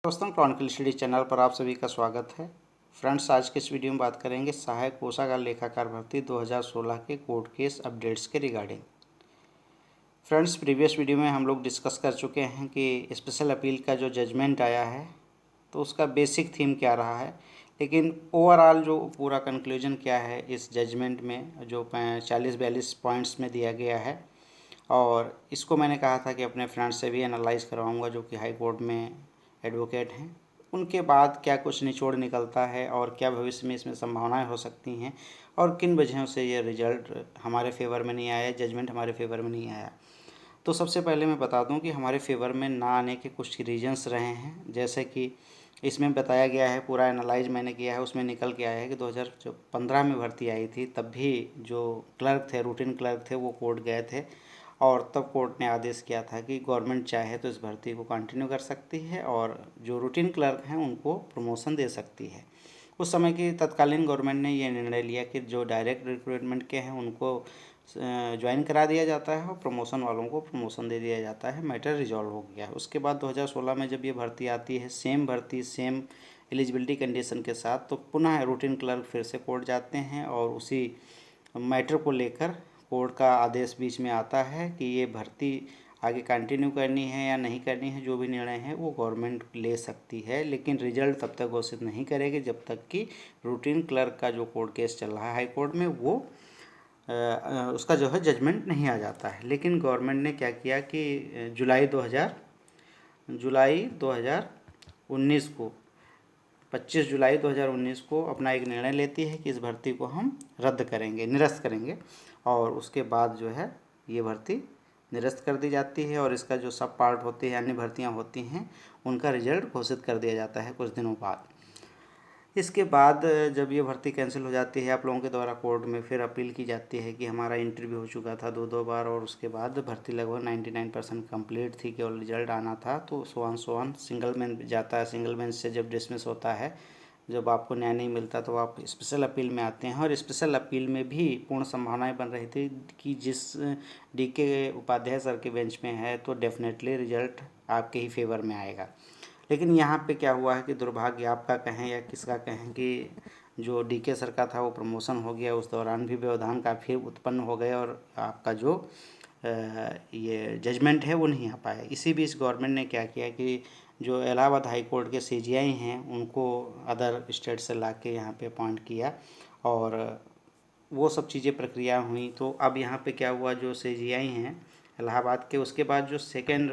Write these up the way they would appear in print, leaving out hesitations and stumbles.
दोस्तों, Chronicle study channel पर आप सभी का स्वागत है। फ्रेंड्स, आज के इस वीडियो में बात करेंगे सहायक कोषागार लेखाकार भर्ती 2016 के कोर्ट केस अपडेट्स के रिगार्डिंग। फ्रेंड्स, प्रीवियस वीडियो में हम लोग डिस्कस कर चुके हैं कि स्पेशल अपील का जो जजमेंट आया है तो उसका बेसिक थीम क्या रहा है, लेकिन ओवरऑल जो पूरा कंक्लूजन क्या है इस जजमेंट में जो 40-42 पॉइंट्स में दिया गया है। और इसको मैंने कहा था कि अपने फ्रेंड्स से भी एनालाइज करवाऊँगा जो कि हाई कोर्ट में एडवोकेट हैं, उनके बाद क्या कुछ निचोड़ निकलता है और क्या भविष्य में इसमें संभावनाएं हो सकती हैं और किन वजहों से ये रिजल्ट हमारे फेवर में नहीं आया, जजमेंट हमारे फेवर में नहीं आया। तो सबसे पहले मैं बता दूं कि हमारे फेवर में ना आने के कुछ रीजंस रहे हैं, जैसे कि इसमें बताया गया है, पूरा एनालाइज मैंने किया है, उसमें निकल के आया है कि 2015 में भर्ती आई थी, तब भी जो क्लर्क थे, रूटीन क्लर्क थे, वो कोर्ट गए थे और तब कोर्ट ने आदेश किया था कि गवर्नमेंट चाहे तो इस भर्ती को कंटिन्यू कर सकती है और जो रूटीन क्लर्क हैं उनको प्रमोशन दे सकती है। उस समय की तत्कालीन गवर्नमेंट ने ये निर्णय लिया कि जो डायरेक्ट रिक्रूटमेंट के हैं उनको ज्वाइन करा दिया जाता है और प्रमोशन वालों को प्रमोशन दे दिया जाता है। मैटर रिजॉल्व हो गया। उसके बाद 2016 में जब ये भर्ती आती है, सेम भर्ती सेम एलिजिबिलिटी कंडीशन के साथ, तो पुनः रूटीन क्लर्क फिर से कोर्ट जाते हैं और उसी मैटर को लेकर कोर्ट का आदेश बीच में आता है कि ये भर्ती आगे कंटिन्यू करनी है या नहीं करनी है। जो भी निर्णय है वो गवर्नमेंट ले सकती है, लेकिन रिजल्ट तब तक घोषित नहीं करेगी जब तक कि रूटीन क्लर्क का जो कोर्ट केस चल रहा है हाई कोर्ट में वो उसका जो है जजमेंट नहीं आ जाता है। लेकिन गवर्नमेंट ने क्या किया कि जुलाई 2019 को 25 जुलाई 2019 को अपना एक निर्णय लेती है कि इस भर्ती को हम रद्द करेंगे, निरस्त करेंगे। और उसके बाद जो है ये भर्ती निरस्त कर दी जाती है और इसका जो सब पार्ट होते हैं, अन्य भर्तियां होती हैं, उनका रिजल्ट घोषित कर दिया जाता है कुछ दिनों बाद। इसके बाद जब ये भर्ती कैंसिल हो जाती है, आप लोगों के द्वारा कोर्ट में फिर अपील की जाती है कि हमारा इंटरव्यू हो चुका था दो बार और उसके बाद भर्ती लगभग 99% कंप्लीट थी, केवल रिजल्ट आना था, तो सोन सिंगल मेन जाता है। सिंगल मेन से जब डिसमिस होता है, जब आपको न्याय नहीं मिलता तो आप स्पेशल अपील में आते हैं और स्पेशल अपील में भी पूर्ण संभावनाएं बन रही थी कि जिस DK उपाध्याय सर के बेंच में है तो डेफिनेटली रिजल्ट आपके ही फेवर में आएगा। लेकिन यहाँ पे क्या हुआ है कि दुर्भाग्य आपका कहें या किसका कहें कि जो DK सर का था वो प्रमोशन हो गया, उस दौरान भी व्यवधान काफ़ी उत्पन्न हो गए और आपका जो ये जजमेंट है वो नहीं आ पाया। इसी बीच गवर्नमेंट ने क्या किया कि जो इलाहाबाद हाई कोर्ट के CGI हैं उनको अदर स्टेट से ला के यहाँ पे अपॉइंट किया और वो सब चीज़ें प्रक्रिया हुई। तो अब यहाँ पे क्या हुआ, जो CGI हैं इलाहाबाद के, उसके बाद जो सेकंड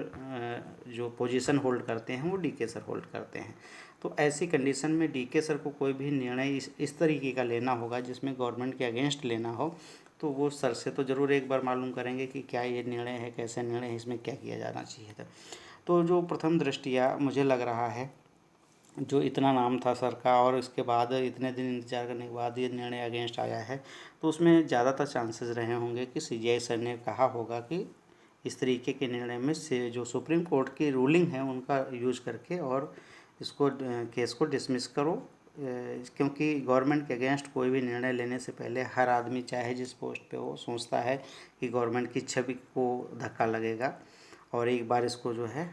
जो पोजीशन होल्ड करते हैं वो DK सर होल्ड करते हैं। तो ऐसी कंडीशन में DK सर को कोई भी निर्णय इस तरीके का लेना होगा जिसमें गवर्नमेंट के अगेंस्ट लेना हो, तो वो सर से तो ज़रूर एक बार मालूम करेंगे कि क्या ये निर्णय है, कैसे निर्णय है, इसमें क्या किया जाना चाहिए था। तो जो प्रथम दृष्टिया मुझे लग रहा है, जो इतना नाम था सर का और इसके बाद इतने दिन इंतजार करने के बाद ये निर्णय अगेंस्ट आया है, तो उसमें ज़्यादातर चांसेस रहे होंगे कि CGI सर ने कहा होगा कि इस तरीके के निर्णय में से जो सुप्रीम कोर्ट की रूलिंग है उनका यूज करके और इसको केस को डिसमिस करो, क्योंकि गवर्नमेंट के अगेंस्ट कोई भी निर्णय लेने से पहले हर आदमी चाहे जिस पोस्ट पे हो सोचता है कि गवर्नमेंट की छवि को धक्का लगेगा। और एक बार इसको जो है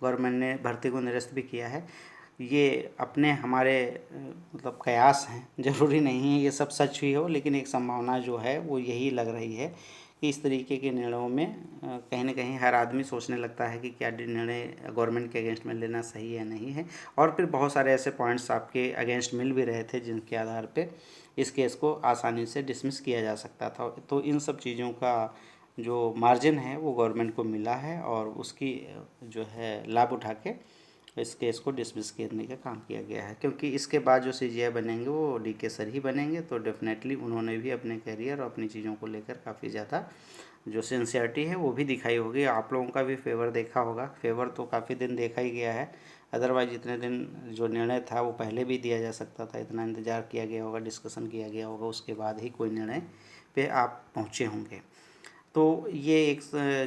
गवर्नमेंट ने भर्ती को निरस्त भी किया है। ये अपने हमारे मतलब कयास हैं, ज़रूरी नहीं है ये सब सच भी हो, लेकिन एक संभावना जो है वो यही लग रही है कि इस तरीके के निर्णयों में कहीं ना कहीं हर आदमी सोचने लगता है कि क्या निर्णय गवर्नमेंट के अगेंस्ट में लेना सही है नहीं है। और फिर बहुत सारे ऐसे पॉइंट्स आपके अगेंस्ट मिल भी रहे थे जिनके आधार पे इस केस को आसानी से डिसमिस किया जा सकता था। तो इन सब चीज़ों का जो मार्जिन है वो गवर्नमेंट को मिला है और उसकी जो है लाभ उठा के इस केस को डिसमिस करने का काम किया गया है। क्योंकि इसके बाद जो CGI बनेंगे वो DK सर ही बनेंगे, तो डेफिनेटली उन्होंने भी अपने करियर और अपनी चीज़ों को लेकर काफ़ी ज़्यादा जो सिंसियरिटी है वो भी दिखाई होगी। आप लोगों का भी फेवर देखा होगा, फेवर तो काफ़ी दिन देखा ही गया है, अदरवाइज इतने दिन जो निर्णय था वो पहले भी दिया जा सकता था, इतना इंतज़ार किया गया होगा, डिस्कशन किया गया होगा, उसके बाद ही कोई निर्णय पे आप पहुँचे होंगे। तो ये एक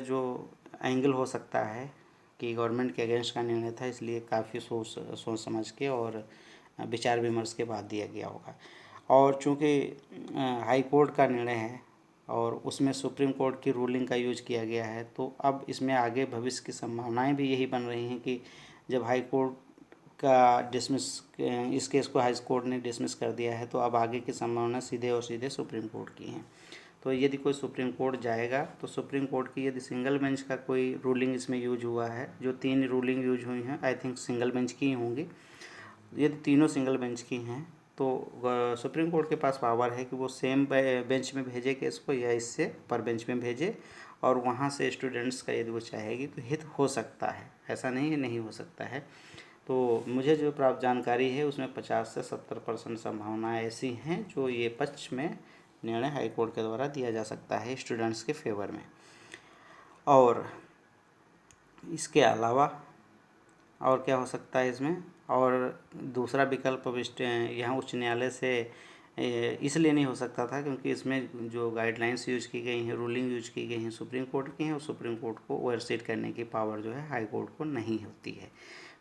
जो एंगल हो सकता है कि गवर्नमेंट के अगेंस्ट का निर्णय था, इसलिए काफ़ी सोच समझ के और विचार विमर्श के बाद दिया गया होगा। और चूँकि हाई कोर्ट का निर्णय है और उसमें सुप्रीम कोर्ट की रूलिंग का यूज किया गया है, तो अब इसमें आगे भविष्य की संभावनाएं भी यही बन रही हैं कि जब हाई कोर्ट का डिसमिस इस केस को हाई कोर्ट ने डिसमिस कर दिया है, तो अब आगे की संभावना सीधे और सीधे सुप्रीम कोर्ट की है। तो यदि कोई सुप्रीम कोर्ट जाएगा तो सुप्रीम कोर्ट की यदि सिंगल बेंच का कोई रूलिंग इसमें यूज हुआ है, जो 3 रूलिंग यूज हुई हैं आई थिंक सिंगल बेंच की ही होंगी, यदि तीनों सिंगल बेंच की हैं तो सुप्रीम कोर्ट के पास पावर है कि वो सेम बेंच में भेजे केस को या इससे पर बेंच में भेजे, और वहाँ से स्टूडेंट्स का यदि वो चाहेगी तो हित हो सकता है, ऐसा नहीं है नहीं हो सकता है। तो मुझे जो प्राप्त जानकारी है उसमें 50 से 70% संभावनाएं ऐसी हैं जो ये पक्ष में निर्णय हाई कोर्ट के द्वारा दिया जा सकता है स्टूडेंट्स के फेवर में। और इसके अलावा और क्या हो सकता है इसमें, और दूसरा विकल्प अब यहाँ उच्च न्यायालय से इसलिए नहीं हो सकता था क्योंकि इसमें जो गाइडलाइंस यूज की गई हैं, रूलिंग यूज की गई हैं सुप्रीम कोर्ट की हैं, और सुप्रीम कोर्ट को ओवरसीट करने की पावर जो है हाई कोर्ट को नहीं होती है।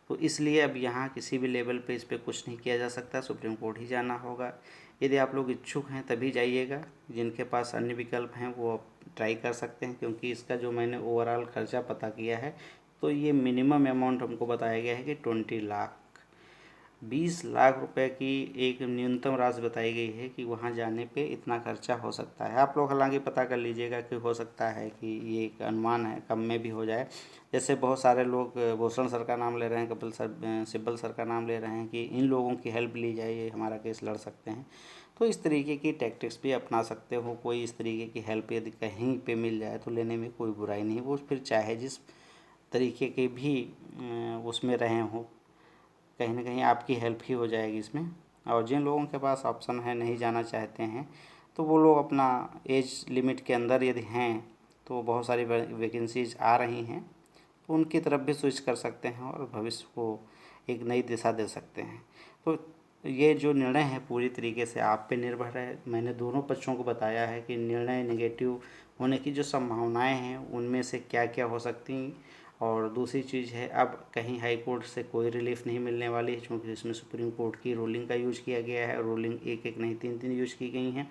तो इसलिए अब यहाँ किसी भी लेवल पे इस पर कुछ नहीं किया जा सकता, सुप्रीम कोर्ट ही जाना होगा। यदि आप लोग इच्छुक हैं तभी जाइएगा, जिनके पास अन्य विकल्प हैं वो ट्राई कर सकते हैं, क्योंकि इसका जो मैंने ओवरऑल खर्चा पता किया है तो ये मिनिमम अमाउंट हमको बताया गया है कि 20 लाख 20 लाख रुपए की एक न्यूनतम राशि बताई गई है कि वहाँ जाने पे इतना खर्चा हो सकता है। आप लोग हालांकि पता कर लीजिएगा कि हो सकता है कि ये एक अनुमान है, कम में भी हो जाए। जैसे बहुत सारे लोग भूषण सर का नाम ले रहे हैं, कपिल सर, सिब्बल सर का नाम ले रहे हैं कि इन लोगों की हेल्प ली जाए, ये हमारा केस लड़ सकते हैं। तो इस तरीके की टैक्टिक्स भी अपना सकते हो। कोई इस तरीके की हेल्प यदि कहीं पे मिल जाए तो लेने में कोई बुराई नहीं, वो फिर चाहे जिस तरीके के भी उसमें रहे हों, कहीं ना कहीं आपकी हेल्प ही हो जाएगी इसमें। और जिन लोगों के पास ऑप्शन है नहीं जाना चाहते हैं तो वो लोग अपना एज लिमिट के अंदर यदि हैं तो बहुत सारी वैकेंसीज आ रही हैं, तो उनकी तरफ भी स्विच कर सकते हैं और भविष्य को एक नई दिशा दे सकते हैं। तो ये जो निर्णय है पूरी तरीके से आप पे निर्भर है। मैंने दोनों पक्षों को बताया है कि निर्णय नेगेटिव होने की जो संभावनाएं हैं उनमें से क्या क्या हो सकती। और दूसरी चीज़ है, अब कहीं हाई कोर्ट से कोई रिलीफ नहीं मिलने वाली है, क्योंकि इसमें सुप्रीम कोर्ट की रूलिंग का यूज किया गया है। रूलिंग एक एक नहीं 3 यूज की गई हैं।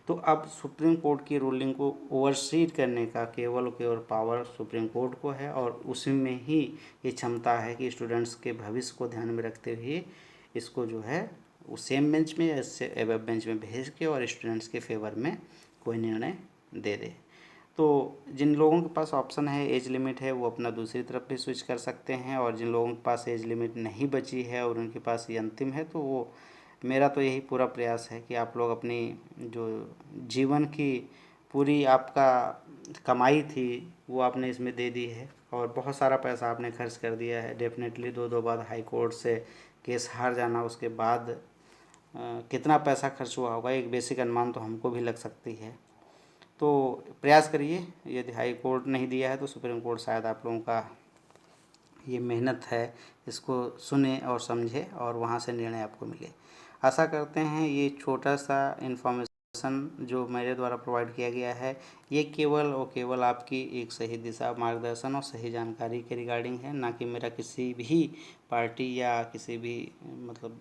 तो अब सुप्रीम कोर्ट की रूलिंग को ओवरसीड करने का केवल पावर सुप्रीम कोर्ट को है, और उसी में ही ये क्षमता है कि स्टूडेंट्स के भविष्य को ध्यान में रखते हुए इसको जो है वो सेम बेंच में या इससे एबव बेंच में भेज के और स्टूडेंट्स के फेवर में कोई निर्णय दे दे। तो जिन लोगों के पास ऑप्शन है, एज लिमिट है, वो अपना दूसरी तरफ भी स्विच कर सकते हैं, और जिन लोगों के पास एज लिमिट नहीं बची है और उनके पास ये अंतिम है, तो वो मेरा तो यही पूरा प्रयास है कि आप लोग अपनी जो जीवन की पूरी आपका कमाई थी वो आपने इसमें दे दी है, और बहुत सारा पैसा आपने खर्च कर दिया है। डेफिनेटली 2 बार हाई कोर्ट से केस हार जाना, उसके बाद कितना पैसा खर्च हुआ होगा एक बेसिक अनुमान तो हमको भी लग सकती है। तो प्रयास करिए, यदि हाई कोर्ट नहीं दिया है तो सुप्रीम कोर्ट शायद आप लोगों का ये मेहनत है इसको सुने और समझे और वहाँ से निर्णय आपको मिले। आशा करते हैं ये छोटा सा इन्फॉर्मेशन जो मेरे द्वारा प्रोवाइड किया गया है ये केवल और केवल आपकी एक सही दिशा मार्गदर्शन और सही जानकारी के रिगार्डिंग है, ना कि मेरा किसी भी पार्टी या किसी भी मतलब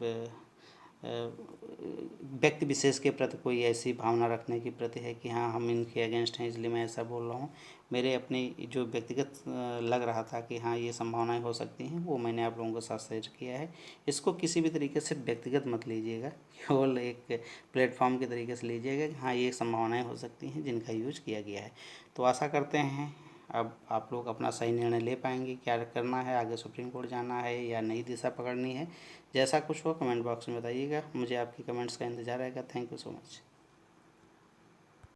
व्यक्ति विशेष के प्रति कोई ऐसी भावना रखने की प्रति है कि हाँ हम इनके अगेंस्ट हैं इसलिए मैं ऐसा बोल रहा हूँ। मेरे अपनी जो व्यक्तिगत लग रहा था कि हाँ ये संभावनाएं हो सकती हैं वो मैंने आप लोगों के साथ शेयर किया है। इसको किसी भी तरीके से व्यक्तिगत मत लीजिएगा, केवल एक प्लेटफॉर्म के तरीके से लीजिएगा कि हाँ ये संभावनाएँ हो सकती हैं जिनका यूज किया गया है। तो आशा करते हैं अब आप लोग अपना सही निर्णय ले पाएंगे, क्या करना है, आगे सुप्रीम कोर्ट जाना है या नई दिशा पकड़नी है। जैसा कुछ हो कमेंट बॉक्स में बताइएगा, मुझे आपकी कमेंट्स का इंतज़ार रहेगा। Thank you so much.